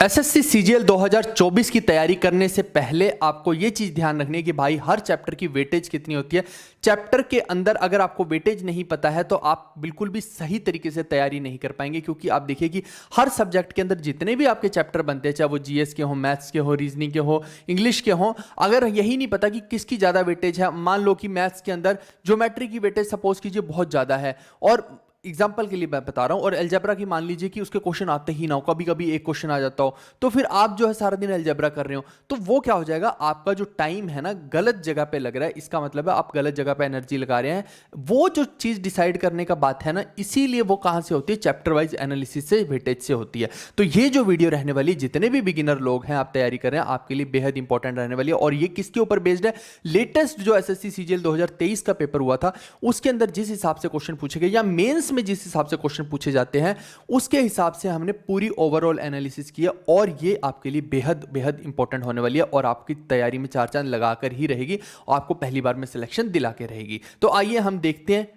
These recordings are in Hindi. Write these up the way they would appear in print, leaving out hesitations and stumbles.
एसएससी सीजीएल 2024 की तैयारी करने से पहले आपको ये चीज़ ध्यान रखनी है कि भाई हर चैप्टर की वेटेज कितनी होती है। चैप्टर के अंदर अगर आपको वेटेज नहीं पता है तो आप बिल्कुल भी सही तरीके से तैयारी नहीं कर पाएंगे, क्योंकि आप देखिए कि हर सब्जेक्ट के अंदर जितने भी आपके चैप्टर बनते हैं, चाहे वो जीएस के हो, मैथ्स के हो, रीजनिंग के हो, इंग्लिश के हो, अगर यही नहीं पता कि किसकी ज़्यादा वेटेज है, मान लो कि मैथ्स के अंदर ज्योमेट्री की वेटेज सपोज कीजिए बहुत ज़्यादा है, और एग्जाम्पल के लिए मैं बता रहा हूं, और अलजेब्रा की मान लीजिए कि उसके क्वेश्चन आते ही ना हो, कभी कभी एक क्वेश्चन आ जाता हो, तो फिर आप जो है सारा दिन अलजेब्रा कर रहे हो, तो वो क्या हो जाएगा, आपका जो टाइम है ना गलत जगह पे लग रहा है। इसका मतलब है आप गलत जगह पे एनर्जी लगा रहे हैं। वो जो चीज डिसाइड करने का बात है ना, इसीलिए वो कहां से होती है, चैप्टर वाइज एनालिसिस से, वेटेज से होती है। तो ये जो वीडियो रहने वाली, जितने भी बिगिनर लोग हैं आप तैयारी कर रहे हैं, आपके लिए बेहद इंपॉर्टेंट रहने वाली है। और ये किसके ऊपर बेस्ड है, लेटेस्ट जो एसएससी सीजीएल 2023 का पेपर हुआ था उसके अंदर जिस हिसाब से क्वेश्चन पूछे गए, या मेंस में जिस हिसाब से क्वेश्चन पूछे जाते हैं, उसके हिसाब से हमने पूरी ओवरऑल एनालिसिस किया, और ये आपके लिए बेहद बेहद इंपॉर्टेंट होने वाली है, और आपकी तैयारी में चार चांद लगाकर ही रहेगी, और आपको पहली बार में सिलेक्शन दिला के रहेगी। तो आइए हम देखते हैं।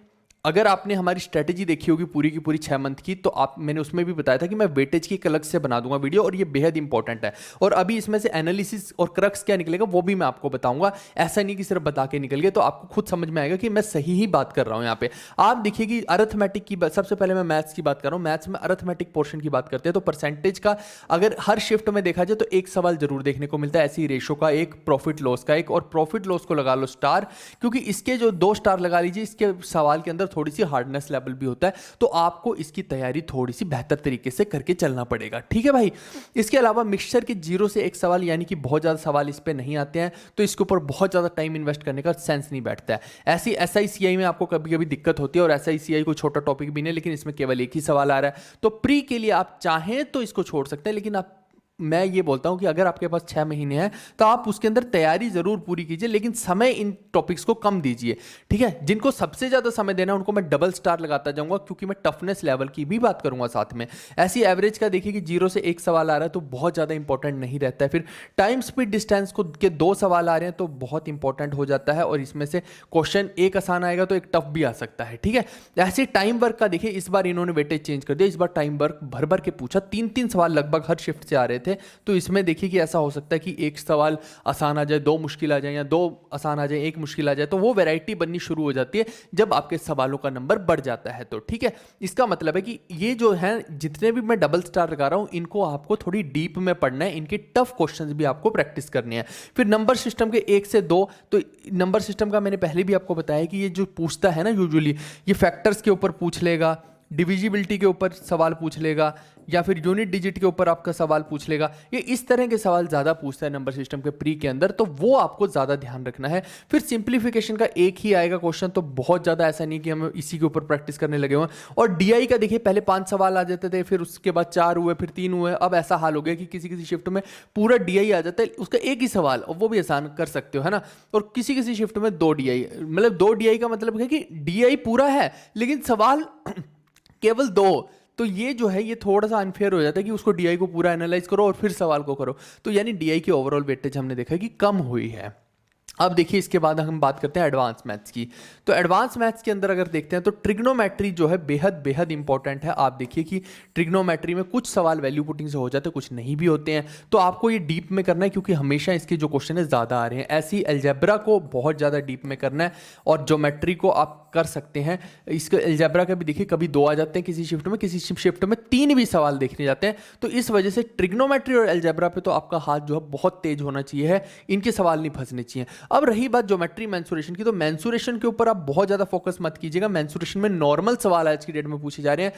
अगर आपने हमारी स्ट्रेटेजी देखी होगी पूरी की पूरी 6 मंथ की, तो मैंने उसमें भी बताया था कि मैं वेटेज की एक अलग से बना दूंगा वीडियो, और ये बेहद इंपॉर्टेंट है। और अभी इसमें से एनालिसिस और क्रक्स क्या निकलेगा वो भी मैं आपको बताऊंगा। ऐसा नहीं कि सिर्फ बता के निकल गए, तो आपको खुद समझ में आएगा कि मैं सही ही बात कर रहा हूं। यहाँ पे आप देखिए कि अरिथमेटिक की सबसे पहले मैं मैथ्स की बात कर रहा हूँ। मैथ्स में अरिथमेटिक पोर्शन की बात करते हैं, तो परसेंटेज का अगर हर शिफ्ट में देखा जाए तो एक सवाल जरूर देखने को मिलता है, ऐसी रेशो का एक, प्रॉफिट लॉस का एक, और प्रॉफिट लॉस को लगा लो स्टार, क्योंकि इसके जो 2 स्टार लगा लीजिए, इसके सवाल के अंदर थोड़ी सी हार्डनेस लेवल भी होता है, तो आपको इसकी तैयारी थोड़ी सी बेहतर तरीके से करके चलना पड़ेगा। ठीक है भाई। इसके अलावा मिक्सचर के 0 से 1 सवाल, यानी कि बहुत ज्यादा सवाल इस पे नहीं आते हैं, तो इसके ऊपर बहुत ज्यादा टाइम इन्वेस्ट करने का सेंस नहीं बैठता है। ऐसी एसआईसीआई में आपको कभी कभी दिक्कत होती है, और एसआईसीआई कोई छोटा टॉपिक भी नहीं, लेकिन इसमें केवल एक ही सवाल आ रहा है, तो प्री के लिए आप चाहें तो इसको छोड़ सकते हैं, लेकिन मैं ये बोलता हूं कि अगर आपके पास 6 महीने हैं तो आप उसके अंदर तैयारी जरूर पूरी कीजिए, लेकिन समय इन टॉपिक्स को कम दीजिए। ठीक है। जिनको सबसे ज्यादा समय देना है उनको मैं डबल स्टार लगाता जाऊंगा, क्योंकि मैं टफनेस लेवल की भी बात करूंगा साथ में। ऐसी एवरेज का देखिए कि 0 से 1 सवाल आ रहा है तो बहुत ज्यादा इंपॉर्टेंट नहीं रहता है। फिर टाइम स्पीड डिस्टेंस को के 2 सवाल आ रहे हैं तो बहुत इंपॉर्टेंट हो जाता है, और इसमें से क्वेश्चन एक आसान आएगा तो एक टफ भी आ सकता है। ठीक है। ऐसे टाइम वर्क का देखिए, इस बार इन्होंने वेटेज चेंज कर दिया, इस बार टाइम वर्क भर भर के पूछा, 3-3 सवाल लगभग हर शिफ्ट से आ रहे थे, तो इसमें देखिए कि ऐसा हो सकता है कि एक सवाल आसान आ जाए, 2 मुश्किल आ जाए, या 2 आसान आ जाए, 1 मुश्किल आ जाए, तो वो वैरायटी बननी शुरू हो जाती है जब आपके सवालों का नंबर बढ़ जाता है। तो ठीक है। इसका मतलब है कि ये जो है, जितने भी मैं डबल स्टार लगा रहा हूं, इनको आपको थोड़ी डीप में पढ़ना है, इनके टफ क्वेश्चंस भी आपको प्रैक्टिस करने हैं। फिर नंबर सिस्टम के 1 से 2, तो नंबर सिस्टम का मैंने पहले भी आपको बताया कि ये जो पूछता है ना, यूजुअली ये फैक्टर्स के ऊपर पूछ लेगा, डिविजिबिलिटी के ऊपर सवाल पूछ लेगा, या फिर यूनिट डिजिट के ऊपर आपका सवाल पूछ लेगा। ये इस तरह के सवाल ज्यादा पूछता है नंबर सिस्टम के प्री के अंदर, तो वो आपको ज्यादा ध्यान रखना है। फिर सिंप्लीफिकेशन का एक ही आएगा क्वेश्चन, तो बहुत ज्यादा ऐसा नहीं कि हम इसी के ऊपर प्रैक्टिस करने लगे हुए। और डीआई का देखिए, पहले 5 सवाल आ जाते थे, फिर उसके बाद 4 हुए, फिर 3 हुए, अब ऐसा हाल हो गया कि किसी किसी शिफ्ट में पूरा डीआई आ जाता है, उसका एक ही सवाल, और वो भी आसान कर सकते हो, है ना। और किसी किसी शिफ्ट में 2 डीआई, मतलब 2 डीआई का मतलब है कि डीआई पूरा है लेकिन सवाल केवल 2। तो ये जो है, ये थोड़ा सा अनफेयर हो जाता है कि उसको डीआई को पूरा एनालाइज करो और फिर सवाल को करो, तो यानी डीआई की ओवरऑल वेटेज हमने देखा कि कम हुई है। अब देखिए, इसके बाद हम बात करते हैं एडवांस मैथ्स की। तो एडवांस मैथ्स के अंदर अगर देखते हैं तो ट्रिग्नोमेट्री जो है बेहद बेहद इंपॉर्टेंट है। आप देखिए कि ट्रिग्नोमेट्री में कुछ सवाल वैल्यू पुटिंग से हो जाते हैं, कुछ नहीं भी होते हैं, तो आपको ये डीप में करना है, क्योंकि हमेशा इसके जो क्वेश्चन है ज़्यादा आ रहे हैं। ऐसी अलजेब्रा को बहुत ज़्यादा डीप में करना है, और ज्योमेट्री को आप कर सकते हैं। इसके अलजेब्रा का भी देखिए, कभी 2 आ जाते हैं किसी शिफ्ट में, किसी शिफ्ट में 3 भी सवाल देखने जाते हैं, तो इस वजह से ट्रिग्नोमेट्री और अलजेब्रा पे तो आपका हाथ जो है बहुत तेज होना चाहिए है, इनके सवाल नहीं फंसने चाहिए। अब रही बात ज्योमेट्री मेंसुरेशन की, तो मेंसुरेशन के ऊपर आप बहुत ज्यादा फोकस मत कीजिएगा। मेंसुरेशन में नॉर्मल सवाल आज की डेट में पूछे जा रहे हैं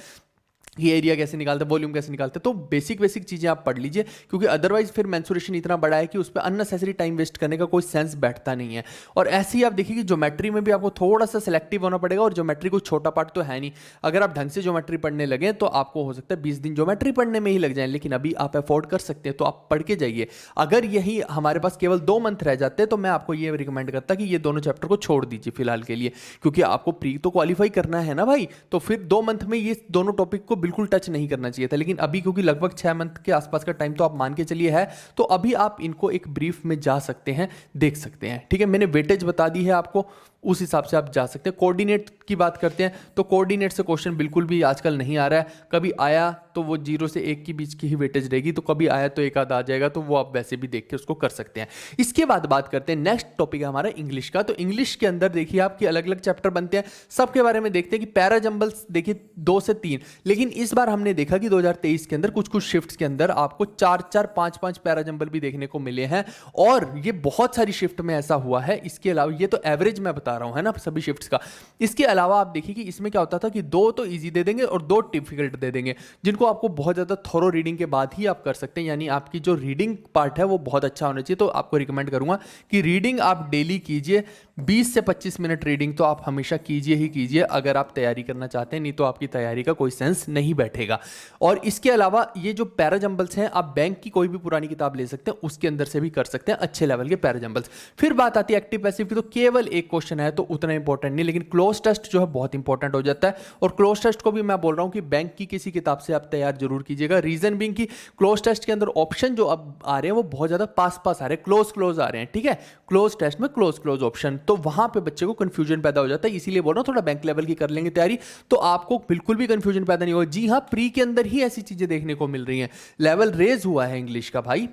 कि एरिया कैसे निकालते हैं, वॉल्यूम कैसे निकालते हैं, तो बेसिक बेसिक चीजें आप पढ़ लीजिए, क्योंकि अदरवाइज फिर मेंसुरेशन इतना बड़ा है कि उस पर अननेसेसरी टाइम वेस्ट करने का कोई सेंस बैठता नहीं है। और ऐसे ही आप देखिए कि ज्योमेट्री में भी आपको थोड़ा सा सिलेक्टिव होना पड़ेगा, और ज्योमेट्री कोई छोटा पार्ट तो है नहीं। अगर आप ढंग से ज्योमेट्री पढ़ने लगे तो आपको हो सकता है 20 दिन ज्योमेट्री पढ़ने में ही लग जाए, लेकिन अभी आप अफोर्ड कर सकते हैं तो आप पढ़ के जाइए। अगर यही हमारे पास केवल 2 मंथ रह जाते हैं तो मैं आपको ये रिकमेंड करता कि ये दोनों चैप्टर को छोड़ दीजिए फिलहाल के लिए, क्योंकि आपको प्री तो क्वालिफाई करना है ना भाई, तो फिर 2 मंथ में ये दोनों टॉपिक को बिल्कुल टच नहीं करना चाहिए था। लेकिन अभी क्योंकि लगभग 6 मंथ के आसपास का टाइम तो आप मान के चलिए है, तो अभी आप इनको एक ब्रीफ में जा सकते हैं, देख सकते हैं। ठीक है। मैंने वेटेज बता दी है आपको, उस हिसाब से आप जा सकते हैं। कोऑर्डिनेट की बात करते हैं तो कोऑर्डिनेट से क्वेश्चन बिल्कुल भी आजकल नहीं आ रहा है। कभी आया तो वो 0 से 1 के बीच की ही वेटेज रहेगी, तो कभी आया तो एक आध आ जाएगा, तो वो आप वैसे भी देख के उसको कर सकते हैं। इसके बाद बात करते हैं, नेक्स्ट टॉपिक है हमारा इंग्लिश का। तो इंग्लिश के अंदर देखिए आपकी अलग अलग चैप्टर बनते हैं, सबके बारे में देखते हैं कि पैराजंबल्स देखिए 2 से 3, लेकिन इस बार हमने देखा कि 2023 के अंदर कुछ कुछ शिफ्ट्स के अंदर आपको 4-4, 5-5 पैराजंबल भी देखने को मिले हैं, और ये बहुत सारी शिफ्ट में ऐसा हुआ है। इसके अलावा ये तो एवरेज मैं बता रहा हूं है ना सभी शिफ्ट्स का। इसके अलावा आप देखिए कि इसमें क्या होता था कि 2 तो इजी दे देंगे और 2 डिफिकल्ट दे देंगे, जिनको आपको बहुत ज्यादा थोरो रीडिंग के बाद ही आप कर सकते हैं। यानी आपकी जो रीडिंग पार्ट है वो बहुत अच्छा होना चाहिए। तो आपको रिकमेंड करूंगा कि रीडिंग आप डेली कीजिए, 20 से 25 मिनट रीडिंग तो आप हमेशा कीजिए ही कीजिए अगर आप तैयारी करना चाहते हैं, नहीं तो आपकी तैयारी का कोई सेंस नहीं बैठेगा। और इसके अलावा ये जो पैराजंबल्स हैं, आप बैंक की कोई भी पुरानी किताब ले सकते हैं, उसके अंदर से भी कर सकते हैं अच्छे लेवल के पैराजंबल्स। फिर बात आती है एक्टिव पैसिव की, तो केवल एक क्वेश्चन है तो उतना इंपॉर्टेंट नहीं, लेकिन क्लोज टेस्ट जो है बहुत इंपॉर्टेंट हो जाता है। और क्लोज टेस्ट को भी मैं बोल रहा हूं कि बैंक की किसी किताब से आप तैयार जरूर कीजिएगा। रीजन बीइंग कि क्लोज टेस्ट के अंदर ऑप्शन जो अब आ रहे हैं वो बहुत ज्यादा पास पास आ रहे हैं, क्लोज आ रहे हैं, ठीक है। क्लोज टेस्ट में क्लोज ऑप्शन, तो वहां पे बच्चे को कंफ्यूजन पैदा हो जाता है। इसीलिए बोल रहा हूं थोड़ा बैंक लेवल की कर लेंगे तैयारी, तो आपको बिल्कुल भी कंफ्यूजन पैदा नहीं होगा। जी हां, प्री के अंदर ही ऐसी चीजें देखने को मिल रही हैं, लेवल रेज हुआ है इंग्लिश का भाई।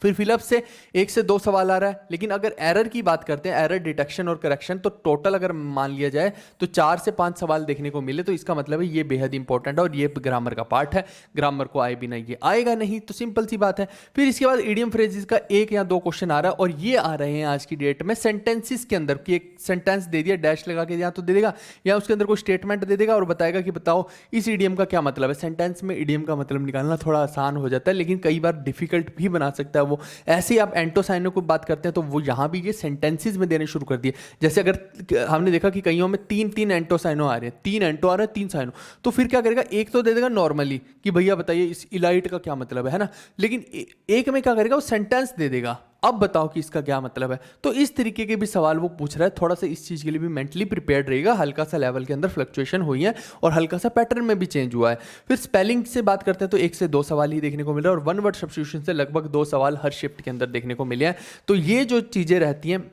फिर फिलअप से 1 से 2 सवाल आ रहा है, लेकिन अगर एरर की बात करते हैं, एरर डिटेक्शन और करेक्शन, तो टोटल अगर मान लिया जाए तो 4 से 5 सवाल देखने को मिले, तो इसका मतलब है ये बेहद इंपॉर्टेंट है और ये ग्रामर का पार्ट है। ग्रामर को आए बिना ये आएगा नहीं, तो सिंपल सी बात है। फिर इसके बाद इडियम फ्रेजेस का 1 या 2 क्वेश्चन आ रहा है, और ये आ रहे हैं आज की डेट में सेंटेंसेस के अंदर कि एक सेंटेंस दे दिया, डैश लगा के या तो दे देगा या उसके अंदर कोई स्टेटमेंट दे देगा और बताएगा कि बताओ इस इडियम का क्या मतलब है। सेंटेंस में इडियम का मतलब निकालना थोड़ा आसान हो जाता है, लेकिन कई बार डिफिकल्ट भी बना सकता है वो। ऐसे ही आप एंटोसाइनो को बात करते हैं तो वो यहां भी ये सेंटेंसेस में देने शुरू कर दिए। जैसे अगर हमने देखा कि कईयों में 3-3 एंटोसाइनो आ रहे हैं, 3 एंटो आ रहे हैं, 3 साइनो, तो फिर क्या करेगा, एक तो दे देगा नॉर्मली कि भैया बताइए इस इलाइट का क्या मतलब है ना, लेकिन एक में क्या करेगा, वो सेंटेंस दे देगा, अब बताओ कि इसका क्या मतलब है। तो इस तरीके के भी सवाल वो पूछ रहा है, थोड़ा सा इस चीज के लिए भी मेंटली प्रिपेयर्ड रहेगा। हल्का सा लेवल के अंदर फ्लक्चुएशन हुई है और हल्का सा पैटर्न में भी चेंज हुआ है। फिर स्पेलिंग से बात करते हैं तो 1 से 2 सवाल ही देखने को मिल रहा है, और 1 वर्ड सब्स्टिट्यूशन से लगभग 2 सवाल हर शिफ्ट के अंदर देखने को मिले हैं। तो ये जो चीजें रहती हैं,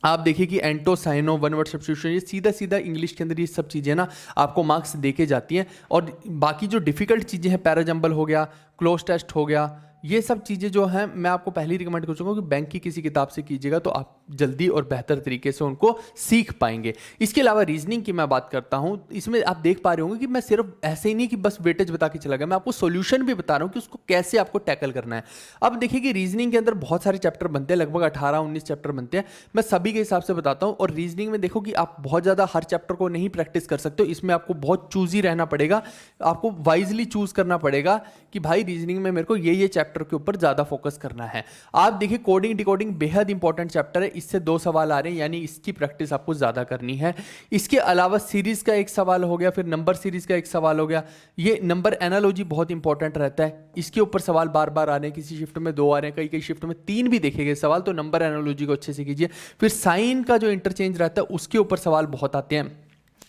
आप देखिए कि एंटो साइनो, 1 वर्ड सब्स्टिट्यूशन, ये सीधा सीधा इंग्लिश के अंदर ये सब चीज़ें ना आपको मार्क्स देके जाती हैं। और बाकी जो डिफिकल्ट चीज़ें हैं, पैराजंबल हो गया, क्लोज टेस्ट हो गया, ये सब चीज़ें जो हैं मैं आपको पहले ही रिकमेंड करूँगा कि बैंक की किसी किताब से कीजिएगा, तो आप जल्दी और बेहतर तरीके से उनको सीख पाएंगे। इसके अलावा रीजनिंग की मैं बात करता हूँ, इसमें आप देख पा रहे होंगे कि मैं सिर्फ ऐसे ही नहीं कि बस वेटेज बता के चला गया, मैं आपको सोल्यूशन भी बता रहा हूँ कि उसको कैसे आपको टैकल करना है। अब देखिए कि रीजनिंग के अंदर बहुत सारे चैप्टर बनते हैं, लगभग 18-19 चैप्टर बनते हैं, मैं सभी के हिसाब से बताता हूँ। और रीजनिंग में देखो कि आप बहुत ज़्यादा हर चैप्टर को नहीं प्रैक्टिस कर सकते हो, इसमें आपको बहुत चूजी रहना पड़ेगा, आपको वाइजली चूज करना पड़ेगा कि भाई रीजनिंग में मेरे को ये चैप्टर के ऊपर ज़्यादा फोकस करना है। आप देखिए कोडिंग डिकोडिंग बेहद इंपॉर्टेंट चैप्टर है, इससे 2 सवाल आ रहे हैं, यानी इसकी प्रैक्टिस आपको ज्यादा करनी है। इसके अलावा सीरीज का 1 सवाल हो गया, फिर नंबर सीरीज का 1 सवाल हो गया। ये नंबर एनालॉजी बहुत इंपॉर्टेंट रहता है, इसके ऊपर सवाल बार बार आ रहे हैं, किसी शिफ्ट में 2 आ रहे हैं, कई शिफ्ट में 3 भी देखे गए सवाल, तो नंबर एनालॉजी को अच्छे से कीजिए। फिर साइन का जो इंटरचेंज रहता है उसके ऊपर सवाल बहुत आते हैं,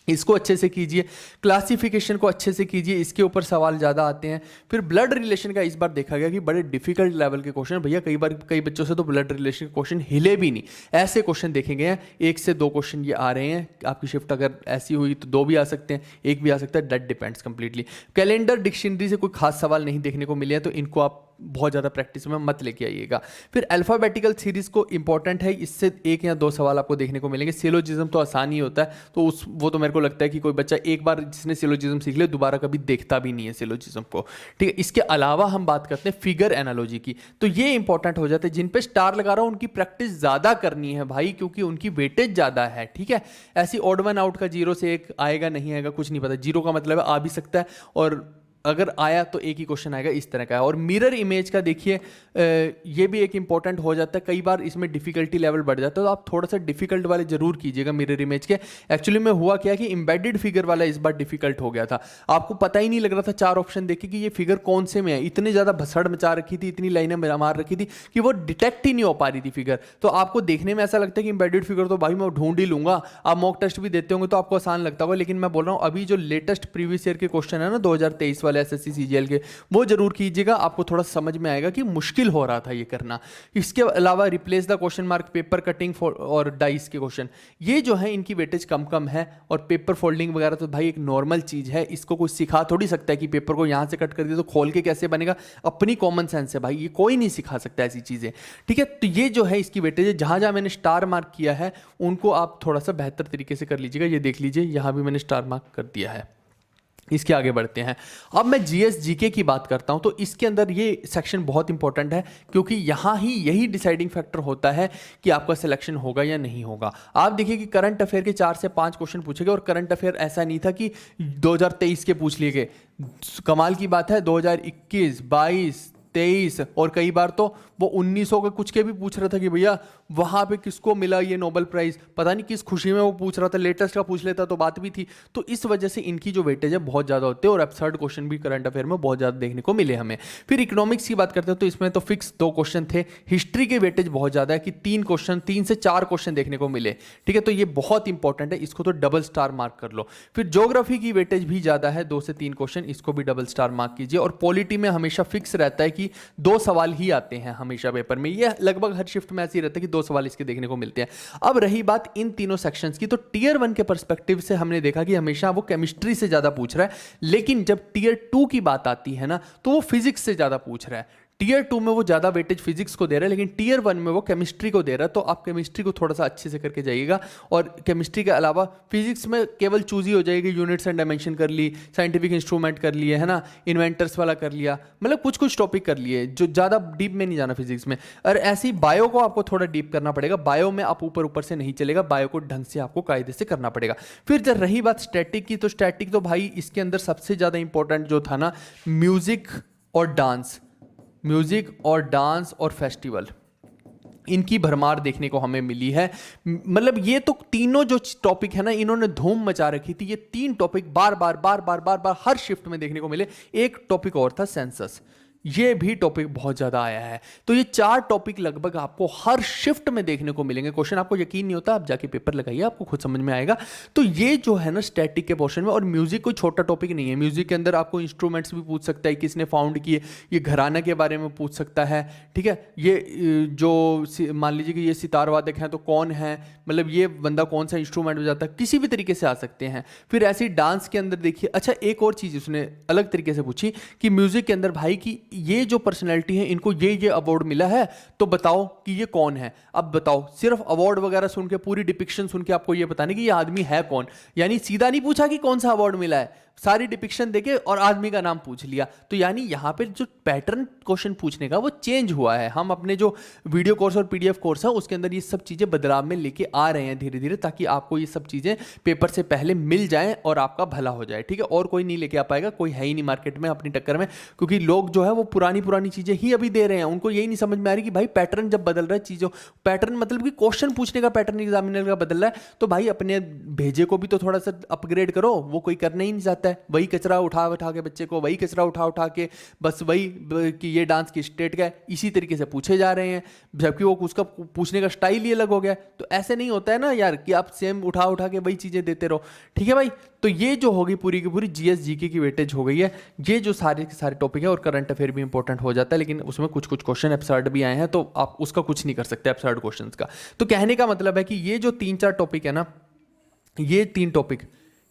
इसको अच्छे से कीजिए। क्लासिफिकेशन को अच्छे से कीजिए, इसके ऊपर सवाल ज़्यादा आते हैं। फिर ब्लड रिलेशन का इस बार देखा गया कि बड़े डिफिकल्ट लेवल के क्वेश्चन, भैया कई बार कई बच्चों से तो ब्लड रिलेशन के क्वेश्चन हिले भी नहीं, ऐसे क्वेश्चन देखे गए हैं। 1 से 2 क्वेश्चन ये आ रहे हैं, आपकी शिफ्ट अगर ऐसी हुई तो 2 भी आ सकते हैं, 1 भी आ सकता है, that depends completely. Calendar dictionary से कोई खास सवाल नहीं देखने को मिले हैं, तो इनको आप बहुत ज़्यादा प्रैक्टिस में मत लेके आइएगा। फिर अल्फ़ाबेटिकल सीरीज को इंपॉर्टेंट है, इससे 1 या 2 सवाल आपको देखने को मिलेंगे। सिलोजिज्म तो आसान ही होता है, तो वो तो मेरे को लगता है कि कोई बच्चा एक बार जिसने सिलोजिज्म सीख लिया दोबारा कभी देखता भी नहीं है सिलोजिज्म को, ठीक है। इसके अलावा हम बात करते हैं फिगर एनालॉजी की, तो ये इंपॉर्टेंट हो जाते हैं। जिन पे स्टार लगा रहा हूं उनकी प्रैक्टिस ज़्यादा करनी है भाई, क्योंकि उनकी वेटेज ज़्यादा है, ठीक है। ऐसी ऑड वन आउट का 0 से 1 आएगा नहीं आएगा कुछ नहीं पता, 0 का मतलब है आ भी सकता है, और अगर आया तो एक ही क्वेश्चन आएगा, इस तरह का है। और मिरर इमेज का देखिए ये भी एक इंपॉर्टेंट हो जाता है, कई बार इसमें डिफिकल्टी लेवल बढ़ जाता है, तो आप थोड़ा सा डिफिकल्ट वाले जरूर कीजिएगा मिरर इमेज के। एक्चुअली में हुआ क्या कि इंबेडेड फिगर वाला इस बार डिफिकल्ट हो गया था, आपको पता ही नहीं लग रहा था 4 ऑप्शन देखे कि ये फिगर कौन से में है, इतनी ज्यादा भसड़ मचा रखी थी, इतनी लाइनें मार रखी थी कि वो डिटेक्ट ही नहीं हो पा रही थी फिगर। तो आपको देखने में ऐसा लगता है कि इंबेडेड फिगर तो भाई मैं ढूंढ ही लूंगा, आप मॉक टेस्ट भी देते होंगे तो आपको आसान लगता होगा, लेकिन मैं बोल रहा हूँ अभी जो लेटेस्ट प्रीवियस ईयर के क्वेश्चन है ना 2023 वाले, वाले एसएससी सीजीएल के, वो जरूर कीजिएगा, आपको थोड़ा समझ में आएगा कि मुश्किल हो रहा था ये करना। इसके अलावा replace the question mark, paper cutting और डाइस के क्वेश्चन, ये जो है इनकी वेटेज कम कम है। और पेपर फोल्डिंग वगैरह तो भाई एक नॉर्मल चीज़ है, इसको कोई सिखा थोड़ी सकता है कि पेपर को यहाँ से कट कर दिया तो खोल के कैसे बनेगा, अपनी कॉमन सेंस है भाई, ये कोई नहीं सिखा सकता ऐसी चीज़ें, ठीक है। तो ये जो है इसकी वेटेज है, जहाँ जहाँ मैंने स्टार मार्क किया है उनको आप थोड़ा सा बेहतर तरीके से कर लीजिएगा। ये देख लीजिए यहाँ भी मैंने स्टार मार्क कर दिया है। इसके आगे बढ़ते हैं। अब मैं जीएस जीके की बात करता हूं, तो इसके अंदर ये सेक्शन बहुत इंपॉर्टेंट है, क्योंकि यहाँ ही यही डिसाइडिंग फैक्टर होता है कि आपका सिलेक्शन होगा या नहीं होगा। आप देखिए कि करंट अफेयर के 4 से 5 क्वेश्चन पूछे गए, और करंट अफेयर ऐसा नहीं था कि 2023 के पूछ लिए गए। कमाल की बात है 2021, 22, 23 और कई बार तो वो 1900 के कुछ के भी पूछ रहा था कि भैया वहां पे किसको मिला ये नोबेल प्राइज, पता नहीं किस खुशी में वो पूछ रहा था, लेटेस्ट का पूछ लेता तो बात भी थी। तो इस वजह से इनकी जो वेटेज है बहुत ज़्यादा होती है, और एब्सर्ड क्वेश्चन भी करंट अफेयर में बहुत ज़्यादा देखने को मिले हमें। फिर इकोनॉमिक्स की बात करते हैं तो इसमें तो फिक्स 2 क्वेश्चन थे। हिस्ट्री के वेटेज बहुत ज़्यादा है कि 3 से 4 क्वेश्चन देखने को मिले, ठीक है, तो ये बहुत इंपॉर्टेंट है, इसको तो डबल स्टार मार्क कर लो। फिर ज्योग्राफी की वेटेज भी ज़्यादा है, 2 से 3 क्वेश्चन, इसको भी डबल स्टार मार्क कीजिए। और पॉलिटी में हमेशा फिक्स रहता है कि 2 सवाल ही आते हैं हमेशा पेपर में, ये लगभग हर शिफ्ट में ऐसे ही रहता है कि 2 सवाल इसके देखने को मिलते हैं। अब रही बात इन तीनों सेक्शंस की, तो टियर 1 के पर्सपेक्टिव से हमने देखा कि हमेशा वो केमिस्ट्री से ज्यादा पूछ रहा है, लेकिन जब टियर 2 की बात आती है ना, तो वो फिजिक्स से ज्यादा पूछ रहा है। टियर 2 में वो ज़्यादा वेटेज फिजिक्स को दे रहा है, लेकिन टियर 1 में वो केमिस्ट्री को दे रहा है। तो आप केमिस्ट्री को थोड़ा सा अच्छे से करके जाइएगा, और केमिस्ट्री के अलावा फिजिक्स में केवल चूज ही हो जाएगी, यूनिट्स एंड डायमेंशन कर ली, साइंटिफिक इंस्ट्रूमेंट कर लिए, है ना, इन्वेंटर्स वाला कर लिया, मतलब कुछ कुछ टॉपिक कर लिए, जो ज़्यादा डीप में नहीं जाना फिजिक्स में। और ऐसी बायो को आपको थोड़ा डीप करना पड़ेगा, बायो में आप ऊपर ऊपर से नहीं चलेगा, बायो को ढंग से आपको कायदे से करना पड़ेगा। फिर जब रही बात स्टैटिक की, तो स्टैटिक तो भाई इसके अंदर सबसे ज़्यादा इंपॉर्टेंट जो था ना, म्यूजिक और डांस, म्यूजिक और डांस और फेस्टिवल, इनकी भरमार देखने को हमें मिली है। मतलब ये तो तीनों जो टॉपिक है ना, इन्होंने धूम मचा रखी थी। ये 3 टॉपिक बार बार हर शिफ्ट में देखने को मिले। एक टॉपिक और था सेंसस, ये भी टॉपिक बहुत ज्यादा आया है। तो ये 4 टॉपिक लगभग आपको हर शिफ्ट में देखने को मिलेंगे। क्वेश्चन आपको यकीन नहीं होता, आप जाके पेपर लगाइए, आपको खुद समझ में आएगा। तो ये जो है ना स्टैटिक के पोर्शन में, और म्यूजिक कोई छोटा टॉपिक नहीं है। म्यूजिक के अंदर आपको इंस्ट्रूमेंट्स भी पूछ सकता है, किसने फाउंड किए, ये घराना के बारे में पूछ सकता है, ठीक है। ये जो मान लीजिए कि ये सितार वादक हैं तो कौन है, मतलब ये बंदा कौन सा इंस्ट्रूमेंट बजाता है, किसी भी तरीके से आ सकते हैं। फिर ऐसे डांस के अंदर देखिए, अच्छा एक और चीज़ उसने अलग तरीके से पूछी कि म्यूजिक के अंदर भाई की ये जो पर्सनैलिटी है इनको ये अवार्ड मिला है, तो बताओ कि ये कौन है। अब बताओ, सिर्फ अवार्ड वगैरह सुन के, पूरी डिपिक्शन सुन के आपको ये बताने कि ये आदमी है कौन, यानी सीधा नहीं पूछा कि कौन सा अवार्ड मिला है, सारी डिपिक्शन देके और आदमी का नाम पूछ लिया। तो यानी यहाँ पे जो पैटर्न क्वेश्चन पूछने का वो चेंज हुआ है। हम अपने जो वीडियो कोर्स और पीडीएफ कोर्स है उसके अंदर ये सब चीज़ें बदलाव में लेके आ रहे हैं धीरे धीरे, ताकि आपको ये सब चीज़ें पेपर से पहले मिल जाएं और आपका भला हो जाए, ठीक है। और कोई नहीं लेके आ पाएगा, कोई है ही नहीं मार्केट में अपनी टक्कर में, क्योंकि लोग जो है वो पुरानी पुरानी चीज़ें ही अभी दे रहे हैं। उनको यही नहीं समझ में आ रही कि भाई पैटर्न जब बदल रहा है चीज़ों, पैटर्न मतलब कि क्वेश्चन पूछने का पैटर्न एग्जामिनर का बदल रहा है, तो भाई अपने भेजे को भी तो थोड़ा सा अपग्रेड करो। वो कोई करना ही नहीं चाहता है, वही कचरा उठा उठा के बच्चे को, वही कचरा उठा उठा के बस वही कि ये डांस की स्टेट का है, इसी तरीके से पूछे जा रहे हैं, जबकि वो उसका पूछने का स्टाइल ही अलग हो गया। तो ऐसे नहीं होता है ना यार कि आप सेम उठा उठा के वही चीज़ें देते रहो, ठीक है भाई। तो ये जो होगी पूरी की पूरी जीएस जीके की वेटेज हो गई है। ये जो सारे के सारे टॉपिक है, और करंट अफेयर भी इंपॉर्टेंट हो जाता है, लेकिन उसमें कुछ कुछ क्वेश्चन एब्सर्ड भी आए हैं, तो आप उसका कुछ नहीं कर सकते एब्सर्ड क्वेश्चंस का। तो कहने का मतलब है कि ये जो 3-4 टॉपिक है ना, ये 3 टॉपिक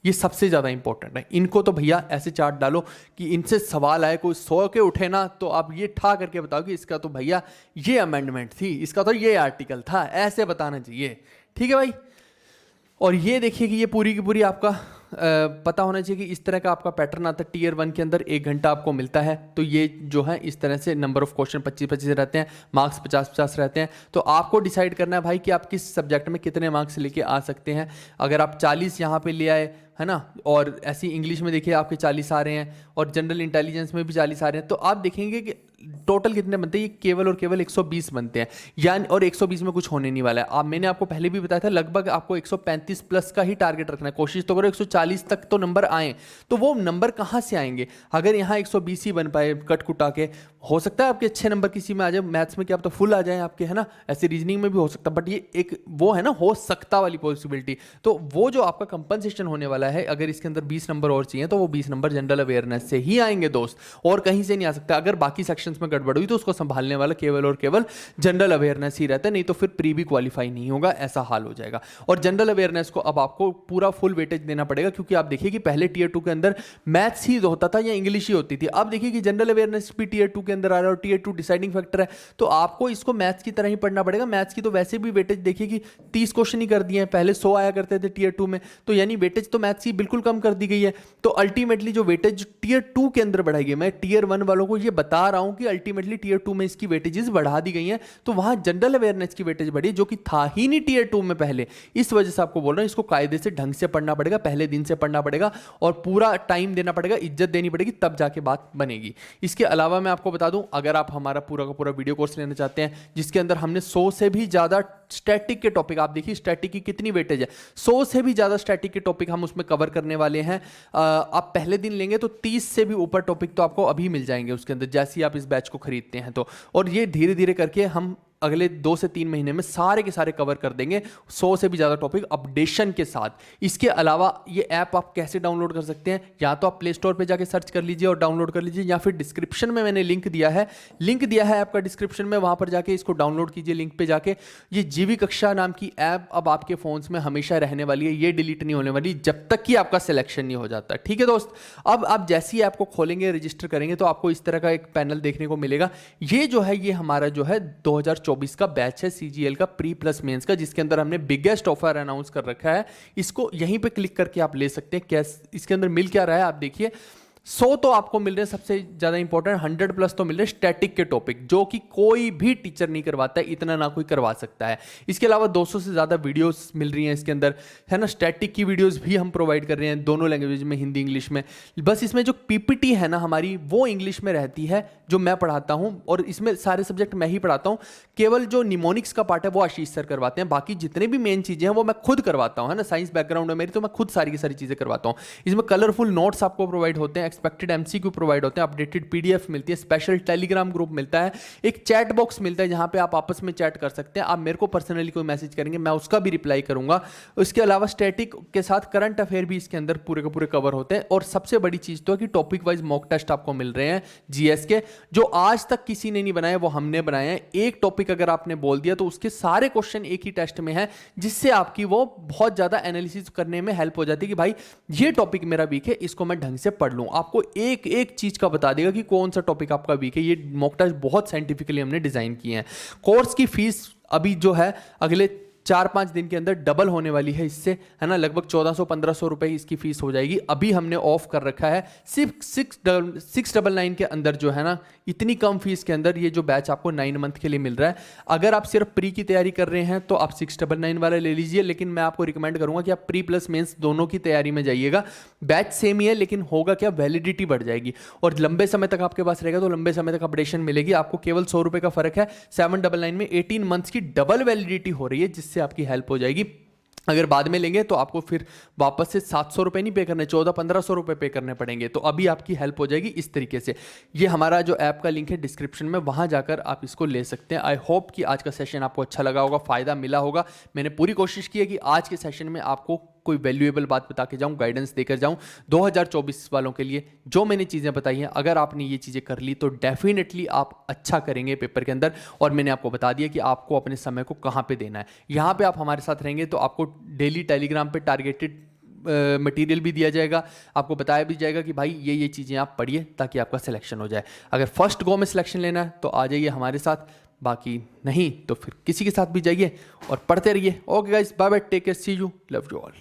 ये सबसे ज़्यादा इंपॉर्टेंट है। इनको तो भैया ऐसे चार्ट डालो कि इनसे सवाल आए, कोई 100 के उठे ना, तो आप ये ठा करके बताओ कि इसका तो भैया ये अमेंडमेंट थी, इसका तो ये आर्टिकल था, ऐसे बताना चाहिए, ठीक है भाई। और ये देखिए कि ये पूरी की पूरी आपका पता होना चाहिए कि इस तरह का आपका पैटर्न आता है। टियर 1 के अंदर 1 घंटा आपको मिलता है, तो ये जो है इस तरह से नंबर ऑफ क्वेश्चन 25-25 रहते हैं, मार्क्स 50-50 रहते हैं। तो आपको डिसाइड करना है भाई कि आप किस सब्जेक्ट में कितने मार्क्स लेके आ सकते हैं। अगर आप 40 यहाँ पे ले आए, है ना, और ऐसी इंग्लिश में देखिए आपके 40 आ रहे हैं, और जनरल इंटेलिजेंस में भी 40 आ रहे हैं, तो आप देखेंगे कि टोटल कितने बनते हैं, ये केवल और केवल 120 बनते हैं, यानी और 120 में कुछ होने नहीं वाला है। मैंने आपको पहले भी बताया था लगभग आपको 135 प्लस का ही टारगेट रखना है, कोशिश तो करो 140 तक तो नंबर आए। तो वो नंबर कहाँ से आएंगे, अगर यहाँ 120 ही बन पाए कट कुटा के, हो सकता है आपके अच्छे नंबर किसी में आ जाए, मैथ्स में क्या आप तो फुल आ जाए आपके, है ना, ऐसे रीजनिंग में भी हो सकता है, बट ये एक वो है ना हो सकता वाली पॉसिबिलिटी। तो वो जो आपका कंपनसेशन होने वाला है, अगर इसके अंदर 20 नंबर और चाहिए तो वो 20 नंबर जनरल अवेयरनेस से ही आएंगे दोस्त, और कहीं से नहीं आ सकता। अगर बाकी सेक्शंस में गड़बड़ हुई तो उसको संभालने वाला केवल और केवल जनरल अवेयरनेस ही रहता है, नहीं तो फिर प्री भी क्वालिफाई नहीं होगा, ऐसा हाल हो जाएगा। और जनरल अवेयरनेस को अब आपको पूरा फुल वेटेज देना पड़ेगा, क्योंकि आप देखिए कि पहले टीयर 2 के अंदर मैथ्स ही होता था या इंग्लिश ही होती थी, अब देखिए कि जनरल अवेयरनेस भी टीयर 2 के अंदर आ रहा है, और टीयर 2 डिसाइडिंग फैक्टर है, तो आपको इसको मैथ्स की तरह ही पढ़ना पड़ेगा। मैथ्स की तो वैसे भी वेटेज देखिए कि 30 क्वेश्चन ही कर दिए हैं, पहले 100 आया करते थे टीयर 2 में, तो यानी वेटेज तो मैथ्स की बिल्कुल कम कर दी गई है। तो अल्टीमेटली जो वेटेज टीयर 2 के अंदर बढ़ाई गई, मैं टीयर 1 वालों को ये बता रहा हूं कि अल्टीमेटली टीयर 2 में इसकी वेटेजेस बढ़ा दी गई हैं, तो वहां जनरल अवेयरनेस की वेटेज बढ़ी, जो कि था ही नहीं टीयर 2 में पहले। इस वजह से आपको बोल रहा हूं इसको कायदे से ढंग से पढ़ना पड़ेगा, पहले दिन से पढ़ना पड़ेगा, और पूरा टाइम देना पड़ेगा, इज्जत देनी पड़ेगी, तब जाके बात बनेगी। इसके अलावा मैं आपको बता दूं, अगर आप हमारा पूरा का पूरा वीडियो कोर्स लेना चाहते हैं, जिसके अंदर हमने 100 से भी ज्यादा स्टैटिक के टॉपिक, आप देखिए स्टैटिक की कितनी वेटेज है, 100 से भी ज्यादा स्टैटिक के टॉपिक हम उसमें कवर करने वाले हैं। आप पहले दिन लेंगे तो 30 से भी ऊपर टॉपिक तो आपको अभी मिल जाएंगे उसके अंदर, जैसे ही आप इस बैच को खरीदते हैं तो। और ये धीरे धीरे करके हम अगले 2 से 3 महीने में सारे के सारे कवर कर देंगे, 100 से भी ज़्यादा टॉपिक अपडेशन के साथ। इसके अलावा ये ऐप आप कैसे डाउनलोड कर सकते हैं, या तो आप प्ले स्टोर पे जाके सर्च कर लीजिए और डाउनलोड कर लीजिए, या फिर डिस्क्रिप्शन में मैंने लिंक दिया है ऐप का डिस्क्रिप्शन में, वहाँ पर जाके इसको डाउनलोड कीजिए लिंक पे जाके। ये जीवी कक्षा नाम की ऐप अब आपके फ़ोन्स में हमेशा रहने वाली है, ये डिलीट नहीं होने वाली जब तक कि आपका सिलेक्शन नहीं हो जाता। ठीक है दोस्त, अब आप जैसी ऐप को खोलेंगे, रजिस्टर करेंगे, तो आपको इस तरह का एक पैनल देखने को मिलेगा। ये जो है ये हमारा जो है 2024 का बैच है सीजीएल का प्री प्लस मेंस का, जिसके अंदर हमने बिगेस्ट ऑफर अनाउंस कर रखा है। इसको यहीं पे क्लिक करके आप ले सकते हैं। कैसे इसके अंदर मिल क्या रहा है आप देखिए, 100 तो आपको मिल रहे हैं, सबसे ज्यादा इंपॉर्टेंट 100 प्लस तो मिल रहे हैं स्टैटिक के टॉपिक, जो कि कोई भी टीचर नहीं करवाता है, इतना ना कोई करवा सकता है। इसके अलावा 200 से ज्यादा वीडियोस मिल रही हैं इसके अंदर, है ना, स्टैटिक की वीडियोस भी हम प्रोवाइड कर रहे हैं दोनों लैंग्वेज में, हिंदी इंग्लिश में। बस इसमें जो पीपीटी है ना हमारी, वो इंग्लिश में रहती है, जो मैं पढ़ाता हूं, और इसमें सारे सब्जेक्ट मैं ही पढ़ाता हूं। केवल जो निमोनिक्स का पार्ट है वो आशीष सर करवाते हैं, बाकी जितने भी मेन चीजें हैं वो मैं खुद करवाता हूं, है ना, साइंस बैकग्राउंड है मेरी, तो मैं खुद सारी की सारी चीजें करवाता हूं। इसमें कलरफुल नोट्स आपको प्रोवाइड होते हैं, एक्सपेक्टेड एमसीक्यू प्रोवाइड होते हैं, अपडेटेड पीडीएफ मिलती है, स्पेशल टेलीग्राम ग्रुप मिलता है, एक चैट बॉक्स मिलता है जहां पे आप आपस में चैट कर सकते हैं। आप मेरे को पर्सनली कोई मैसेज करेंगे, मैं उसका भी रिप्लाई करूंगा। उसके अलावा स्टैटिक के साथ करंट अफेयर भी इसके अंदर पूरे के पूरे कवर होते हैं। और सबसे बड़ी चीज तो है कि टॉपिक वाइज मॉक टेस्ट आपको मिल रहे हैं जीएस के, जो आज तक किसी ने नहीं बनाए, वो हमने बनाए हैं। एक टॉपिक अगर आपने बोल दिया तो उसके सारे क्वेश्चन एक ही टेस्ट में है, जिससे आपकी वो बहुत ज्यादा एनालिसिस करने में हेल्प हो जाती है कि भाई ये टॉपिक मेरा वीक है, इसको मैं ढंग से पढ़ लूं। आपको एक एक चीज का बता देगा कि कौन सा टॉपिक आपका वीक है। ये मॉक टेस्ट बहुत साइंटिफिकली हमने डिजाइन किए हैं। कोर्स की फीस अभी जो है अगले 4-5 दिन के अंदर डबल होने वाली है इससे, है ना, लगभग 1400-1500 रुपए इसकी फीस हो जाएगी। अभी हमने ऑफ कर रखा है सिर्फ 699 के अंदर, जो है ना, इतनी कम फीस के अंदर ये जो बैच आपको 9 मंथ के लिए मिल रहा है। अगर आप सिर्फ प्री की तैयारी कर रहे हैं तो आप 699 वाला ले लीजिए, लेकिन मैं आपको रिकमेंड करूंगा कि आप प्री प्लस मेंस दोनों की तैयारी में जाइएगा। बैच सेम ही है, लेकिन होगा क्या, वैलिडिटी बढ़ जाएगी, और लंबे समय तक आपके पास रहेगा, तो लंबे समय तक अपडेशन मिलेगी आपको। केवल 100 रुपए का फर्क है। 799 में 18 मंथ्स की डबल वैलिडिटी हो रही है, जिससे आपकी हेल्प हो जाएगी। अगर बाद में लेंगे तो आपको फिर वापस से 700 रुपए नहीं पे करने, 1400-1500 रुपए पे करने पड़ेंगे। तो अभी आपकी हेल्प हो जाएगी इस तरीके से। ये हमारा जो ऐप का लिंक है डिस्क्रिप्शन में, वहां जाकर आप इसको ले सकते हैं। आई होप कि आज का सेशन आपको अच्छा लगा होगा, फायदा मिला होगा। मैंने पूरी कोशिश की है कि आज के सेशन में आपको कोई वैल्यूएबल बात बता के जाऊं, गाइडेंस देकर जाऊं 2024 वालों के लिए। जो मैंने चीज़ें बताई हैं, अगर आपने ये चीज़ें कर ली तो डेफिनेटली आप अच्छा करेंगे पेपर के अंदर। और मैंने आपको बता दिया कि आपको अपने समय को कहाँ पे देना है। यहाँ पे आप हमारे साथ रहेंगे तो आपको डेली टेलीग्राम पे टारगेटेड मटेरियल भी दिया जाएगा, आपको बताया भी जाएगा कि भाई ये चीज़ें आप पढ़िए ताकि आपका सिलेक्शन हो जाए। अगर फर्स्ट गो में सिलेक्शन लेना है तो आ जाइए हमारे साथ, बाकी नहीं तो फिर किसी के साथ भी जाइए और पढ़ते रहिए। Okay guys, bye bye, take care, see you, love you all.